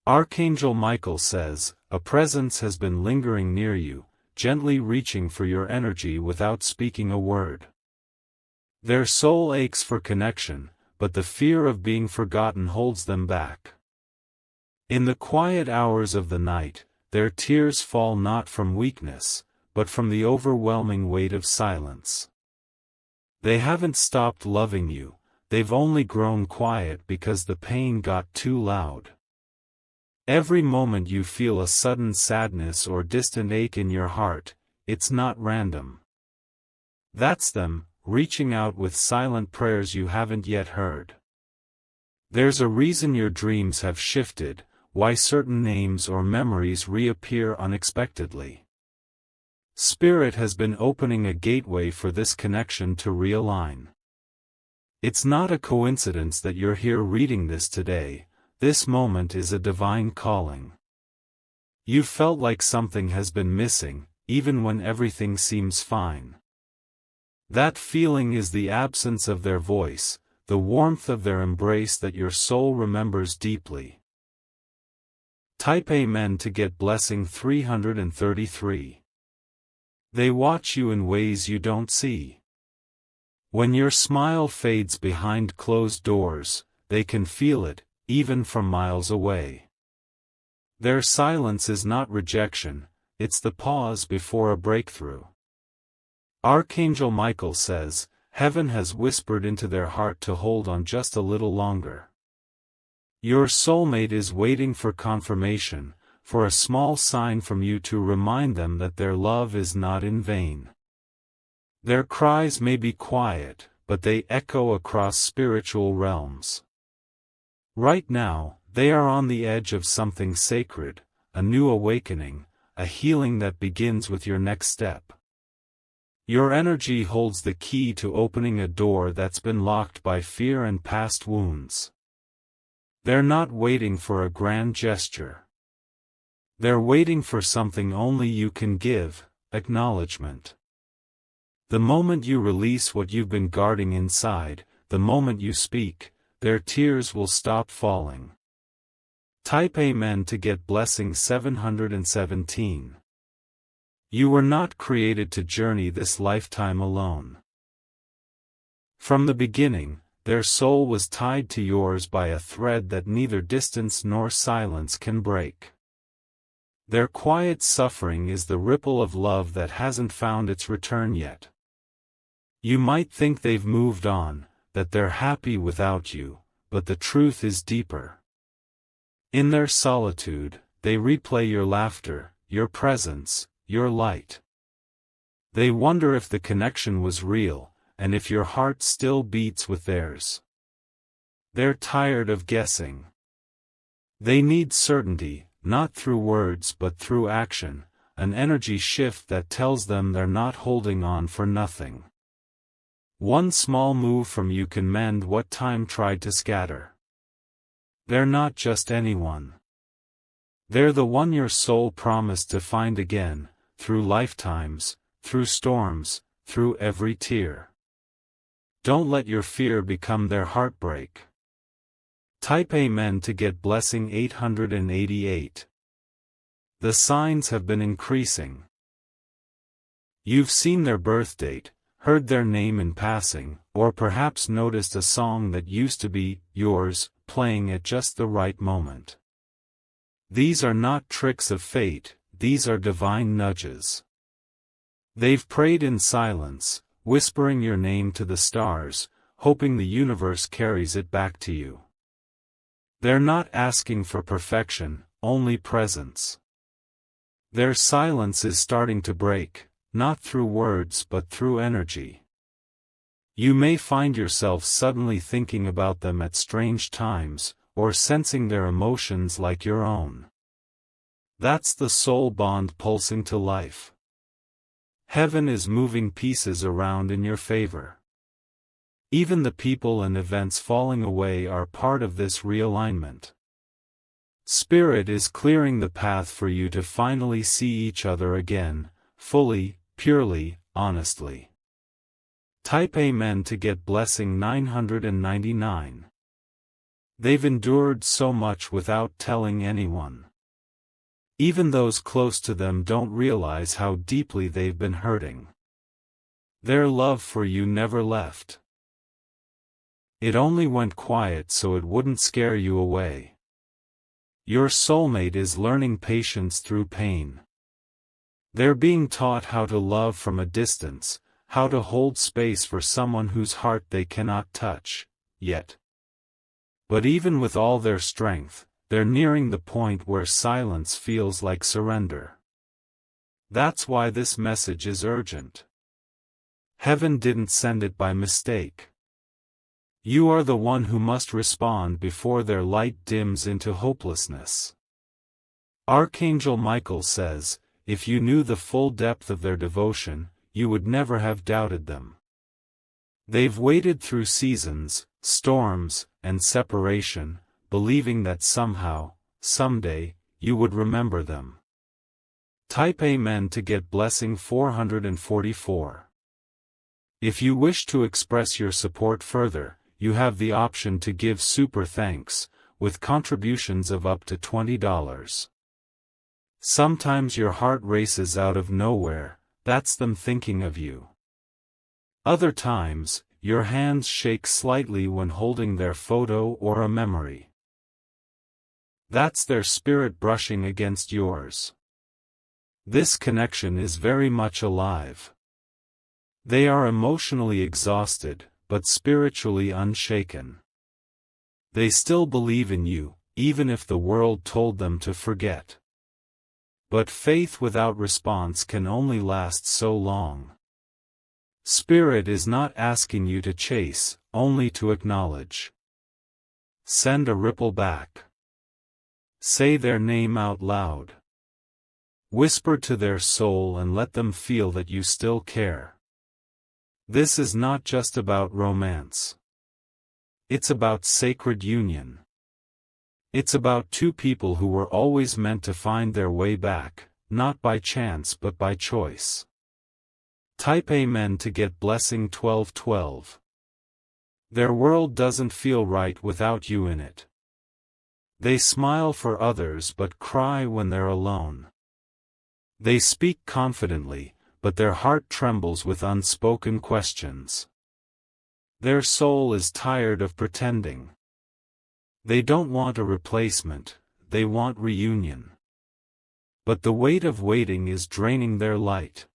Archangel Michael says, a presence has been lingering near you, gently reaching for your energy without speaking a word. Their soul aches for connection, but the fear of being forgotten holds them back. In the quiet hours of the night, their tears fall not from weakness, but from the overwhelming weight of silence. They haven't stopped loving you, they've only grown quiet because the pain got too loud. Every moment you feel a sudden sadness or distant ache in your heart, it's not random. That's them, reaching out with silent prayers you haven't yet heard. There's a reason your dreams have shifted, why certain names or memories reappear unexpectedly. Spirit has been opening a gateway for this connection to realign. It's not a coincidence that you're here reading this today. This moment is a divine calling. You felt like something has been missing, even when everything seems fine. That feeling is the absence of their voice, the warmth of their embrace that your soul remembers deeply. Type Amen to get blessing 333. They watch you in ways you don't see. When your smile fades behind closed doors, they can feel it, even from miles away. Their silence is not rejection, it's the pause before a breakthrough. Archangel Michael says, heaven has whispered into their heart to hold on just a little longer. Your soulmate is waiting for confirmation, for a small sign from you to remind them that their love is not in vain. Their cries may be quiet, but they echo across spiritual realms. Right now, they are on the edge of something sacred, a new awakening, a healing that begins with your next step. Your energy holds the key to opening a door that's been locked by fear and past wounds. They're not waiting for a grand gesture. They're waiting for something only you can give, acknowledgement. The moment you release what you've been guarding inside, the moment you speak, their tears will stop falling. Type Amen to get blessing 717. You were not created to journey this lifetime alone. From the beginning, their soul was tied to yours by a thread that neither distance nor silence can break. Their quiet suffering is the ripple of love that hasn't found its return yet. You might think they've moved on, that they're happy without you, but the truth is deeper. In their solitude, they replay your laughter, your presence, your light. They wonder if the connection was real, and if your heart still beats with theirs. They're tired of guessing. They need certainty, not through words but through action, an energy shift that tells them they're not holding on for nothing. One small move from you can mend what time tried to scatter. They're not just anyone. They're the one your soul promised to find again, through lifetimes, through storms, through every tear. Don't let your fear become their heartbreak. Type Amen to get blessing 888. The signs have been increasing. You've seen their birth date, heard their name in passing, or perhaps noticed a song that used to be yours, playing at just the right moment. These are not tricks of fate, these are divine nudges. They've prayed in silence, whispering your name to the stars, hoping the universe carries it back to you. They're not asking for perfection, only presence. Their silence is starting to break, not through words but through energy. You may find yourself suddenly thinking about them at strange times, or sensing their emotions like your own. That's the soul bond pulsing to life. Heaven is moving pieces around in your favor. Even the people and events falling away are part of this realignment. Spirit is clearing the path for you to finally see each other again, fully, purely, honestly. Type Amen to get blessing 999. They've endured so much without telling anyone. Even those close to them don't realize how deeply they've been hurting. Their love for you never left. It only went quiet so it wouldn't scare you away. Your soulmate is learning patience through pain. They're being taught how to love from a distance, how to hold space for someone whose heart they cannot touch, yet. But even with all their strength, they're nearing the point where silence feels like surrender. That's why this message is urgent. Heaven didn't send it by mistake. You are the one who must respond before their light dims into hopelessness. Archangel Michael says, if you knew the full depth of their devotion, you would never have doubted them. They've waited through seasons, storms, and separation, believing that somehow, someday, you would remember them. Type Amen to get blessing 444. If you wish to express your support further, you have the option to give super thanks, with contributions of up to $20. Sometimes your heart races out of nowhere, that's them thinking of you. Other times, your hands shake slightly when holding their photo or a memory. That's their spirit brushing against yours. This connection is very much alive. They are emotionally exhausted, but spiritually unshaken. They still believe in you, even if the world told them to forget. But faith without response can only last so long. Spirit is not asking you to chase, only to acknowledge. Send a ripple back. Say their name out loud. Whisper to their soul and let them feel that you still care. This is not just about romance. It's about sacred union. It's about two people who were always meant to find their way back, not by chance but by choice. Type Amen to get blessing 1212. Their world doesn't feel right without you in it. They smile for others but cry when they're alone. They speak confidently, but their heart trembles with unspoken questions. Their soul is tired of pretending. They don't want a replacement, they want reunion. But the weight of waiting is draining their light.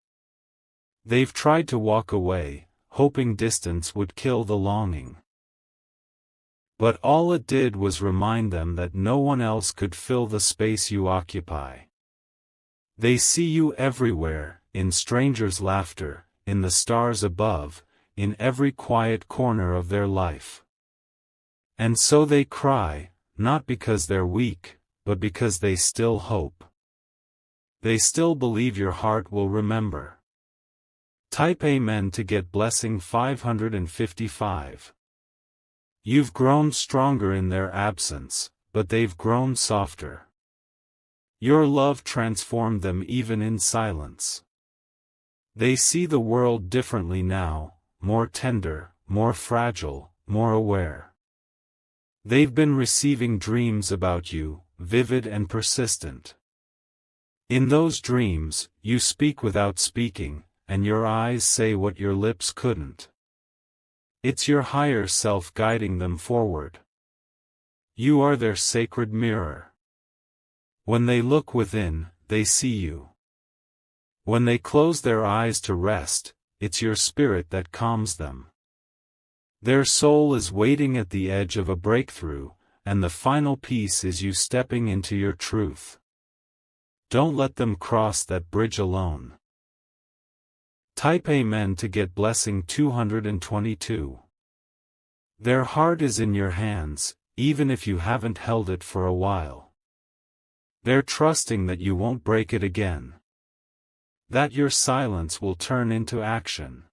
They've tried to walk away, hoping distance would kill the longing. But all it did was remind them that no one else could fill the space you occupy. They see you everywhere, in strangers' laughter, in the stars above, in every quiet corner of their life. And so they cry, not because they're weak, but because they still hope. They still believe your heart will remember. Type Amen to get blessing 555. You've grown stronger in their absence, but they've grown softer. Your love transformed them even in silence. They see the world differently now, more tender, more fragile, more aware. They've been receiving dreams about you, vivid and persistent. In those dreams, you speak without speaking, and your eyes say what your lips couldn't. It's your higher self guiding them forward. You are their sacred mirror. When they look within, they see you. When they close their eyes to rest, it's your spirit that calms them. Their soul is waiting at the edge of a breakthrough, and the final piece is you stepping into your truth. Don't let them cross that bridge alone. Type Amen to get blessing 222. Their heart is in your hands, even if you haven't held it for a while. They're trusting that you won't break it again. That your silence will turn into action.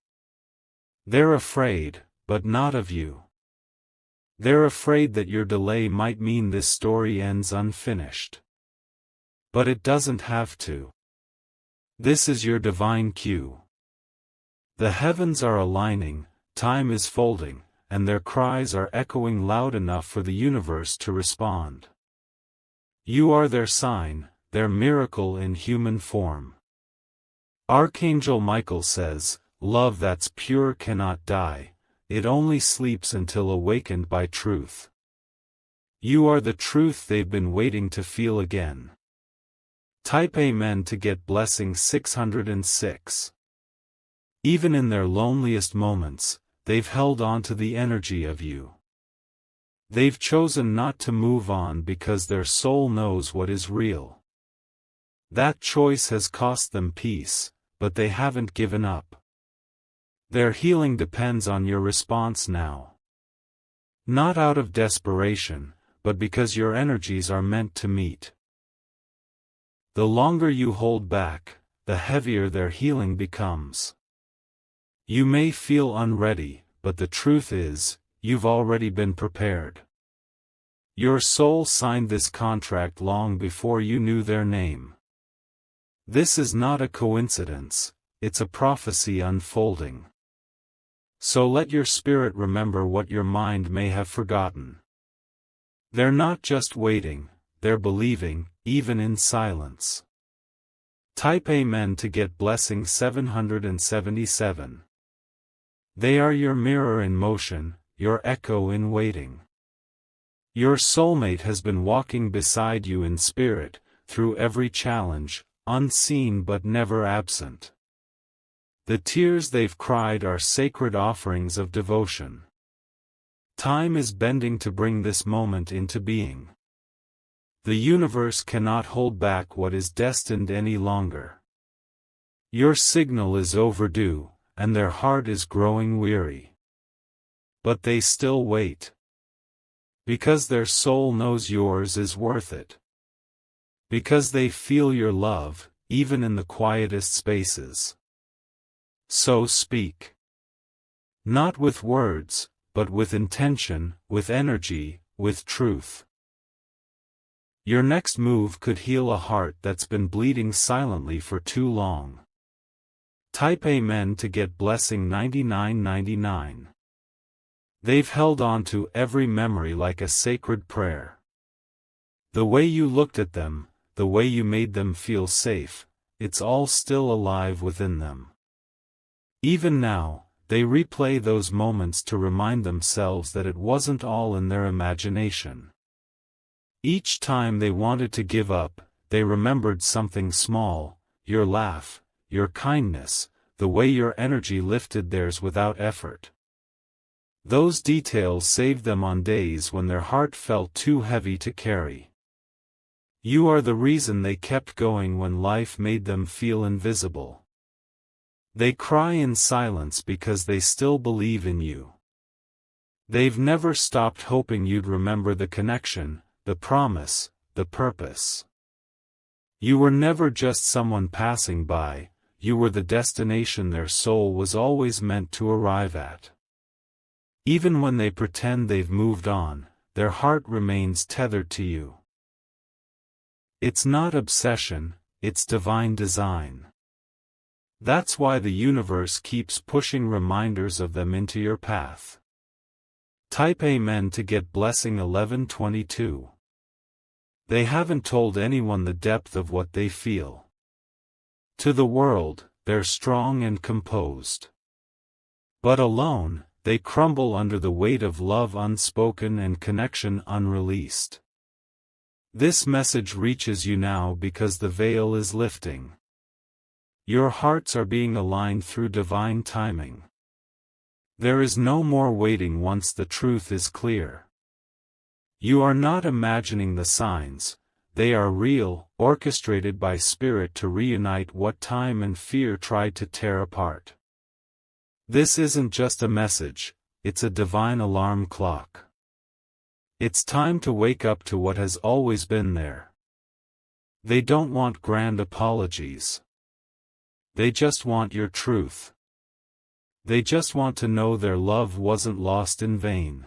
They're afraid, but not of you. They're afraid that your delay might mean this story ends unfinished. But it doesn't have to. This is your divine cue. The heavens are aligning, time is folding, and their cries are echoing loud enough for the universe to respond. You are their sign, their miracle in human form. Archangel Michael says, "Love that's pure cannot die, it only sleeps until awakened by truth." You are the truth they've been waiting to feel again. Type Amen to get blessing 606. Even in their loneliest moments, they've held on to the energy of you. They've chosen not to move on because their soul knows what is real. That choice has cost them peace, but they haven't given up. Their healing depends on your response now. Not out of desperation, but because your energies are meant to meet. The longer you hold back, the heavier their healing becomes. You may feel unready, but the truth is, you've already been prepared. Your soul signed this contract long before you knew their name. This is not a coincidence, it's a prophecy unfolding. So let your spirit remember what your mind may have forgotten. They're not just waiting, they're believing, even in silence. Type Amen to get blessing 777. They are your mirror in motion, your echo in waiting. Your soulmate has been walking beside you in spirit, through every challenge, unseen but never absent. The tears they've cried are sacred offerings of devotion. Time is bending to bring this moment into being. The universe cannot hold back what is destined any longer. Your signal is overdue, and their heart is growing weary. But they still wait. Because their soul knows yours is worth it. Because they feel your love, even in the quietest spaces. So speak. Not with words, but with intention, with energy, with truth. Your next move could heal a heart that's been bleeding silently for too long. Type Amen to get blessing 9999. They've held on to every memory like a sacred prayer. The way you looked at them, the way you made them feel safe, it's all still alive within them. Even now, they replay those moments to remind themselves that it wasn't all in their imagination. Each time they wanted to give up, they remembered something small, your laugh, your kindness, the way your energy lifted theirs without effort. Those details saved them on days when their heart felt too heavy to carry. You are the reason they kept going when life made them feel invisible. They cry in silence because they still believe in you. They've never stopped hoping you'd remember the connection, the promise, the purpose. You were never just someone passing by, you were the destination their soul was always meant to arrive at. Even when they pretend they've moved on, their heart remains tethered to you. It's not obsession, it's divine design. That's why the universe keeps pushing reminders of them into your path. Type Amen to get blessing 1122. They haven't told anyone the depth of what they feel. To the world, they're strong and composed. But alone, they crumble under the weight of love unspoken and connection unreleased. This message reaches you now because the veil is lifting. Your hearts are being aligned through divine timing. There is no more waiting once the truth is clear. You are not imagining the signs, they are real, orchestrated by spirit to reunite what time and fear tried to tear apart. This isn't just a message, it's a divine alarm clock. It's time to wake up to what has always been there. They don't want grand apologies. They just want your truth. They just want to know their love wasn't lost in vain.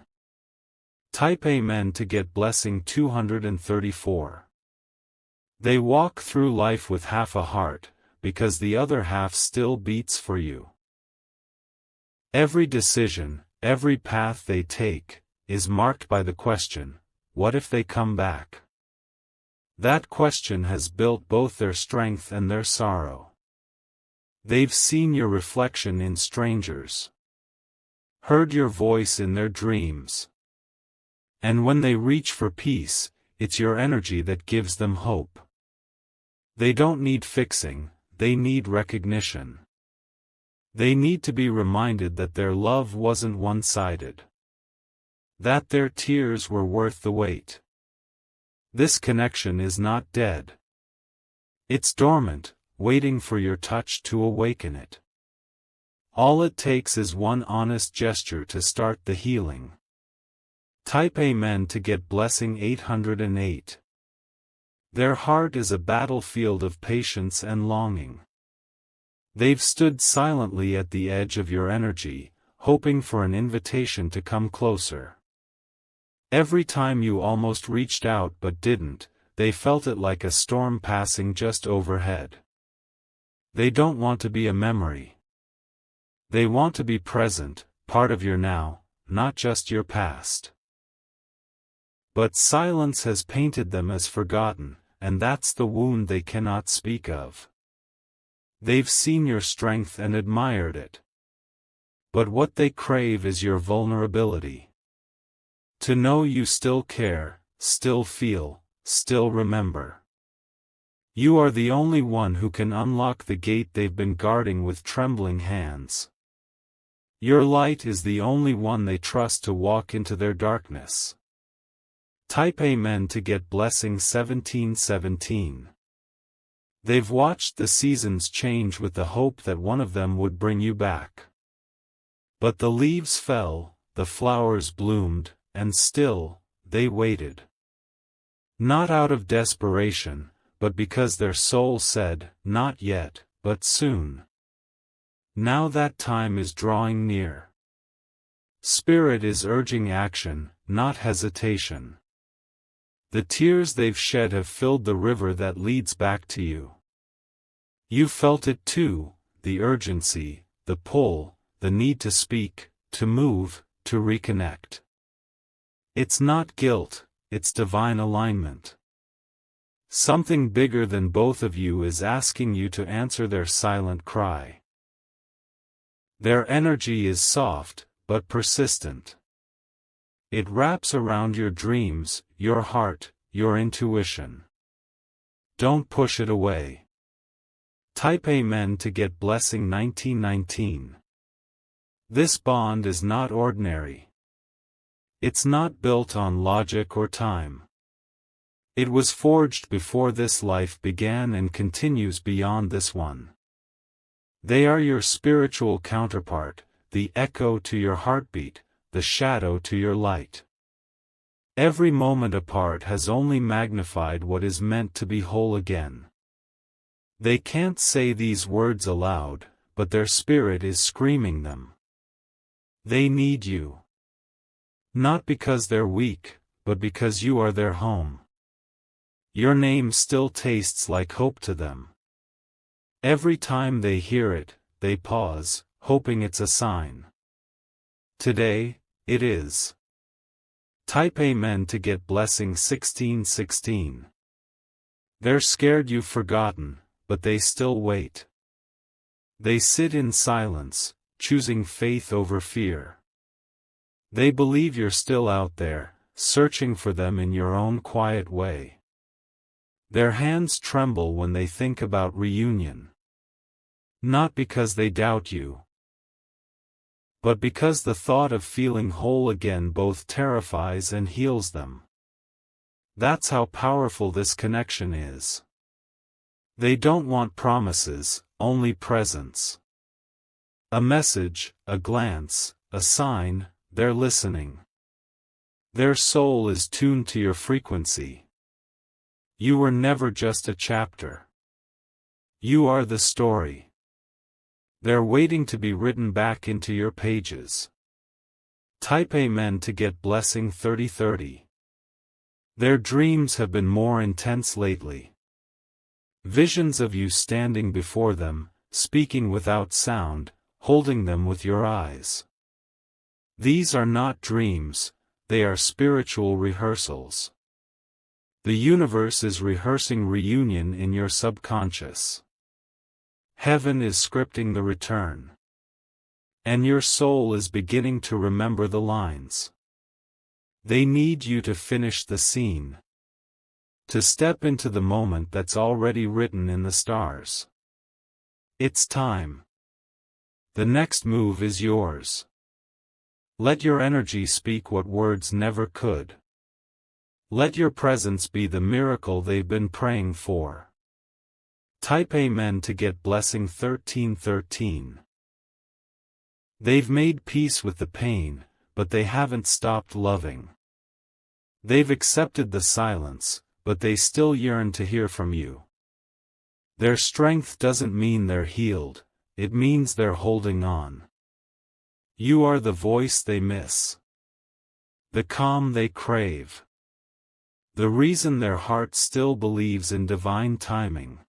Type Amen to get blessing 234. They walk through life with half a heart, because the other half still beats for you. Every decision, every path they take, is marked by the question, what if they come back? That question has built both their strength and their sorrow. They've seen your reflection in strangers, heard your voice in their dreams. And when they reach for peace, it's your energy that gives them hope. They don't need fixing, they need recognition. They need to be reminded that their love wasn't one-sided, that their tears were worth the wait. This connection is not dead. It's dormant, waiting for your touch to awaken it. All it takes is one honest gesture to start the healing. Type Amen to get blessing 808. Their heart is a battlefield of patience and longing. They've stood silently at the edge of your energy, hoping for an invitation to come closer. Every time you almost reached out but didn't, they felt it like a storm passing just overhead. They don't want to be a memory. They want to be present, part of your now, not just your past. But silence has painted them as forgotten, and that's the wound they cannot speak of. They've seen your strength and admired it. But what they crave is your vulnerability. To know you still care, still feel, still remember. You are the only one who can unlock the gate they've been guarding with trembling hands. Your light is the only one they trust to walk into their darkness. Type Amen to get blessing 1717. They've watched the seasons change with the hope that one of them would bring you back. But the leaves fell, the flowers bloomed, and still, they waited. Not out of desperation, but because their soul said, not yet, but soon. Now that time is drawing near. Spirit is urging action, not hesitation. The tears they've shed have filled the river that leads back to you. You felt it too, the urgency, the pull, the need to speak, to move, to reconnect. It's not guilt, it's divine alignment. Something bigger than both of you is asking you to answer their silent cry. Their energy is soft, but persistent. It wraps around your dreams, your heart, your intuition. Don't push it away. Type Amen to get blessing 1919. This bond is not ordinary. It's not built on logic or time. It was forged before this life began and continues beyond this one. They are your spiritual counterpart, the echo to your heartbeat, the shadow to your light. Every moment apart has only magnified what is meant to be whole again. They can't say these words aloud, but their spirit is screaming them. They need you. Not because they're weak, but because you are their home. Your name still tastes like hope to them. Every time they hear it, they pause, hoping it's a sign. Today, it is. Type Amen to get blessing 1616. They're scared you've forgotten, but they still wait. They sit in silence, choosing faith over fear. They believe you're still out there, searching for them in your own quiet way. Their hands tremble when they think about reunion. Not because they doubt you, but because the thought of feeling whole again both terrifies and heals them. That's how powerful this connection is. They don't want promises, only presence. A message, a glance, a sign, they're listening. Their soul is tuned to your frequency. You were never just a chapter. You are the story. They're waiting to be written back into your pages. Type Amen to get blessing 3030. Their dreams have been more intense lately. Visions of you standing before them, speaking without sound, holding them with your eyes. These are not dreams, they are spiritual rehearsals. The universe is rehearsing reunion in your subconscious. Heaven is scripting the return. And your soul is beginning to remember the lines. They need you to finish the scene. To step into the moment that's already written in the stars. It's time. The next move is yours. Let your energy speak what words never could. Let your presence be the miracle they've been praying for. Type Amen to get blessing 1313. They've made peace with the pain, but they haven't stopped loving. They've accepted the silence, but they still yearn to hear from you. Their strength doesn't mean they're healed, it means they're holding on. You are the voice they miss. The calm they crave. The reason their heart still believes in divine timing.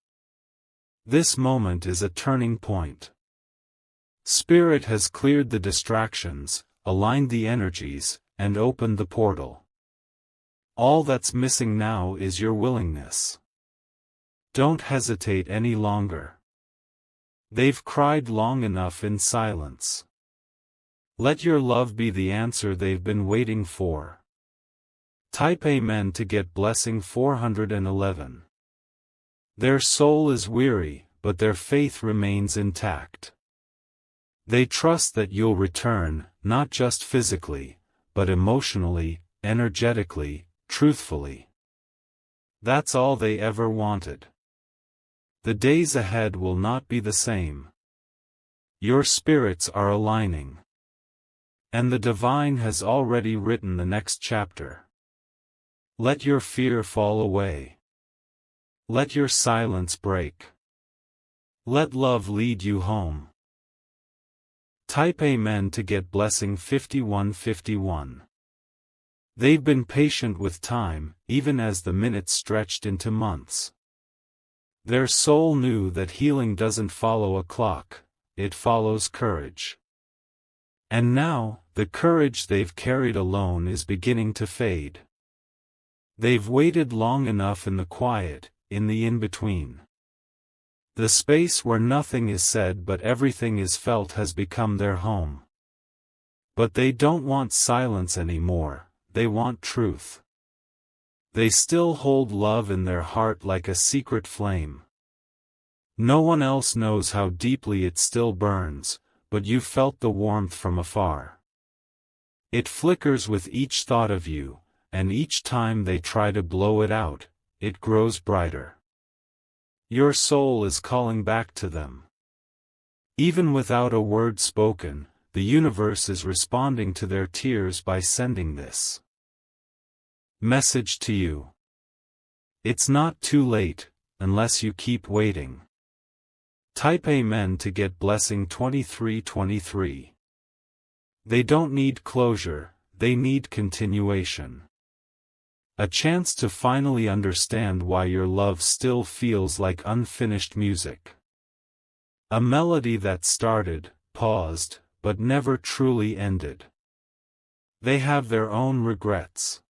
This moment is a turning point. Spirit has cleared the distractions, aligned the energies, and opened the portal. All that's missing now is your willingness. Don't hesitate any longer. They've cried long enough in silence. Let your love be the answer they've been waiting for. Type Amen to get blessing 411. Their soul is weary, but their faith remains intact. They trust that you'll return, not just physically, but emotionally, energetically, truthfully. That's all they ever wanted. The days ahead will not be the same. Your spirits are aligning. And the divine has already written the next chapter. Let your fear fall away. Let your silence break. Let love lead you home. Type Amen to get blessing 5151. They've been patient with time, even as the minutes stretched into months. Their soul knew that healing doesn't follow a clock, it follows courage. And now, the courage they've carried alone is beginning to fade. They've waited long enough in the quiet, in the in-between. The space where nothing is said but everything is felt has become their home. But they don't want silence anymore, they want truth. They still hold love in their heart like a secret flame. No one else knows how deeply it still burns, but you felt the warmth from afar. It flickers with each thought of you, and each time they try to blow it out, it grows brighter. Your soul is calling back to them. Even without a word spoken, the universe is responding to their tears by sending this message to you. It's not too late, unless you keep waiting. Type Amen to get blessing 2323. They don't need closure, they need continuation. A chance to finally understand why your love still feels like unfinished music. A melody that started, paused, but never truly ended. They have their own regrets.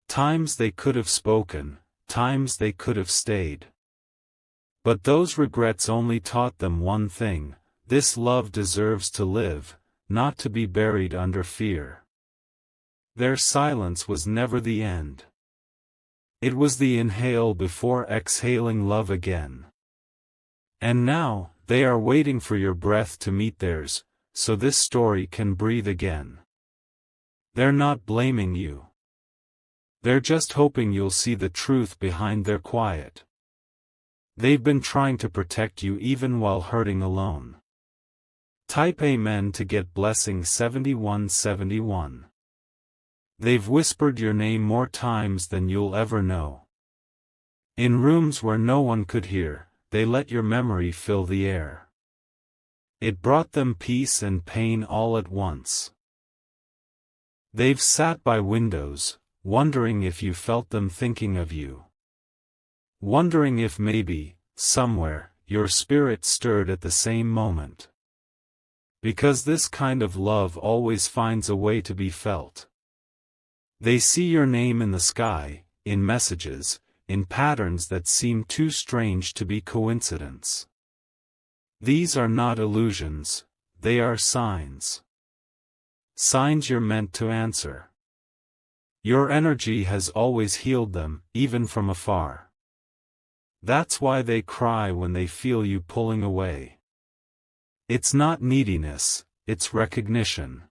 Times they could have spoken, times they could have stayed. But those regrets only taught them one thing: this love deserves to live, not to be buried under fear. Their silence was never the end. It was the inhale before exhaling love again. And now, they are waiting for your breath to meet theirs, so this story can breathe again. They're not blaming you. They're just hoping you'll see the truth behind their quiet. They've been trying to protect you even while hurting alone. Type Amen to get blessing 7171. They've whispered your name more times than you'll ever know. In rooms where no one could hear, they let your memory fill the air. It brought them peace and pain all at once. They've sat by windows, wondering if you felt them thinking of you. Wondering if maybe, somewhere, your spirit stirred at the same moment. Because this kind of love always finds a way to be felt. They see your name in the sky, in messages, in patterns that seem too strange to be coincidence. These are not illusions, they are signs. Signs you're meant to answer. Your energy has always healed them, even from afar. That's why they cry when they feel you pulling away. It's not neediness, it's recognition.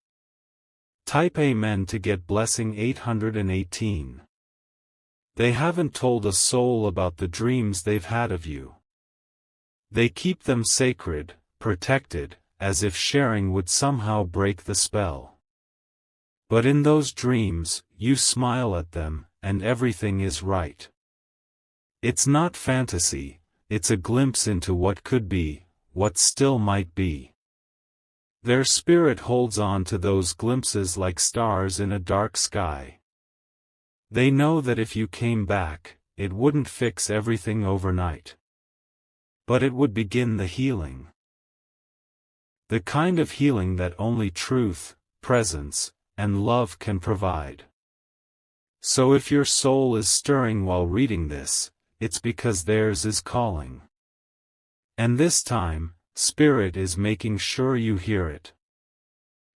Type Amen to get blessing 818. They haven't told a soul about the dreams they've had of you. They keep them sacred, protected, as if sharing would somehow break the spell. But in those dreams, you smile at them, and everything is right. It's not fantasy, it's a glimpse into what could be, what still might be. Their spirit holds on to those glimpses like stars in a dark sky. They know that if you came back, it wouldn't fix everything overnight. But it would begin the healing. The kind of healing that only truth, presence, and love can provide. So if your soul is stirring while reading this, it's because theirs is calling. And this time, Spirit is making sure you hear it.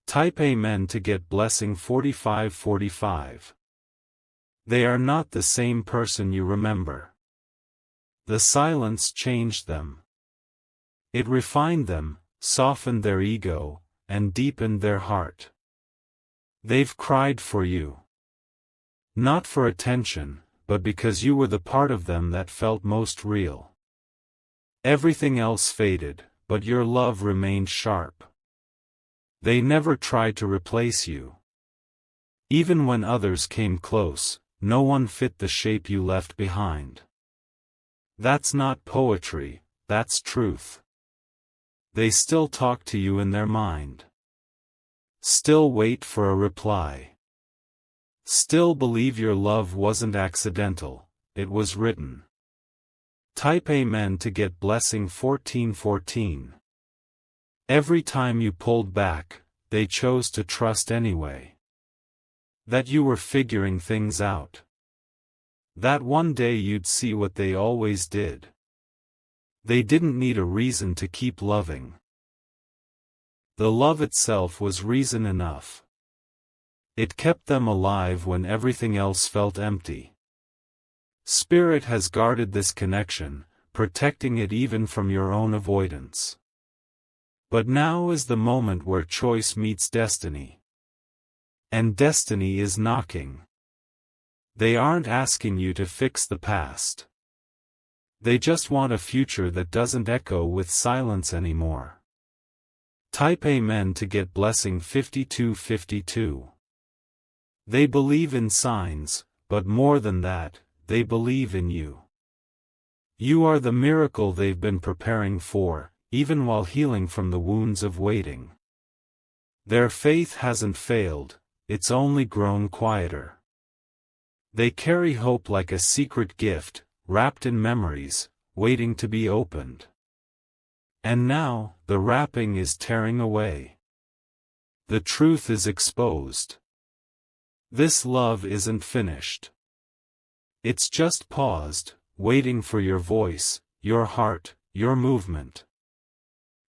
Type Amen to get blessing 4545. They are not the same person you remember. The silence changed them. It refined them, softened their ego, and deepened their heart. They've cried for you. Not for attention, but because you were the part of them that felt most real. Everything else faded, but your love remained sharp. They never tried to replace you. Even when others came close, no one fit the shape you left behind. That's not poetry, that's truth. They still talk to you in their mind. Still wait for a reply. Still believe your love wasn't accidental, it was written. Type Amen to get blessing 1414. Every time you pulled back, they chose to trust anyway. That you were figuring things out. That one day you'd see what they always did. They didn't need a reason to keep loving. The love itself was reason enough. It kept them alive when everything else felt empty. Spirit has guarded this connection, protecting it even from your own avoidance. But now is the moment where choice meets destiny. And destiny is knocking. They aren't asking you to fix the past. They just want a future that doesn't echo with silence anymore. Type Amen to get blessing 5252. They believe in signs, but more than that, they believe in you. You are the miracle they've been preparing for, even while healing from the wounds of waiting. Their faith hasn't failed, it's only grown quieter. They carry hope like a secret gift, wrapped in memories, waiting to be opened. And now, the wrapping is tearing away. The truth is exposed. This love isn't finished. It's just paused, waiting for your voice, your heart, your movement.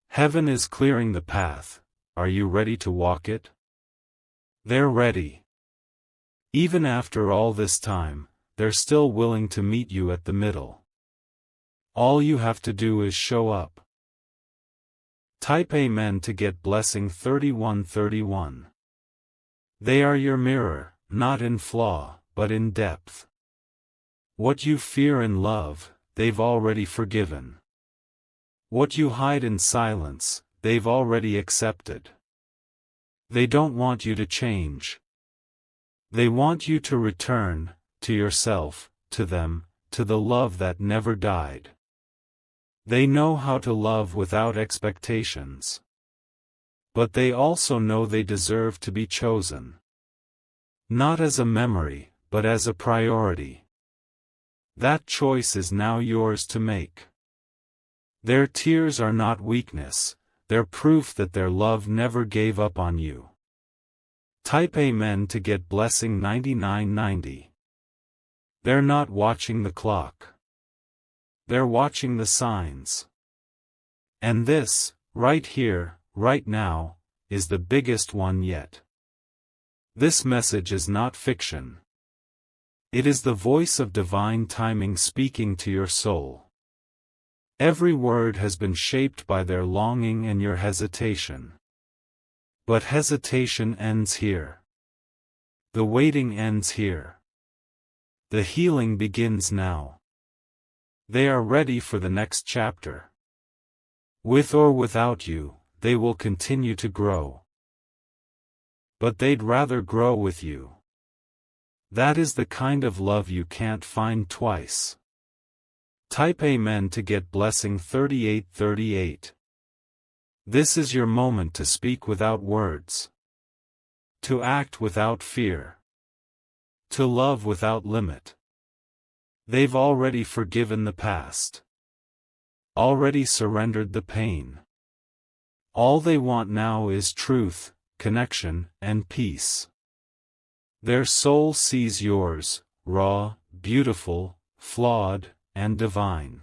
Heaven is clearing the path, are you ready to walk it? They're ready. Even after all this time, they're still willing to meet you at the middle. All you have to do is show up. Type Amen to get blessing 3131. They are your mirror, not in flaw, but in depth. What you fear and love, they've already forgiven. What you hide in silence, they've already accepted. They don't want you to change. They want you to return, to yourself, to them, to the love that never died. They know how to love without expectations. But they also know they deserve to be chosen. Not as a memory, but as a priority. That choice is now yours to make. Their tears are not weakness, They're proof that their love never gave up on you. Type Amen to get blessing 9990. They're not watching the clock. They're watching the signs. And this, right here, right now, is the biggest one yet. This message is not fiction. It is the voice of divine timing speaking to your soul. Every word has been shaped by their longing and your hesitation. But hesitation ends here. The waiting ends here. The healing begins now. They are ready for the next chapter. With or without you, they will continue to grow. But they'd rather grow with you. That is the kind of love you can't find twice. Type Amen to get blessing 3838. This is your moment to speak without words. To act without fear. To love without limit. They've already forgiven the past. Already surrendered the pain. All they want now is truth, connection, and peace. Their soul sees yours, raw, beautiful, flawed, and divine.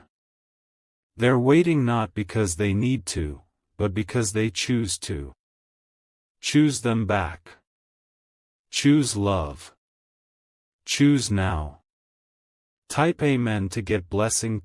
They're waiting not because they need to, but because they choose to. Choose them back. Choose love. Choose now. Type Amen to get blessing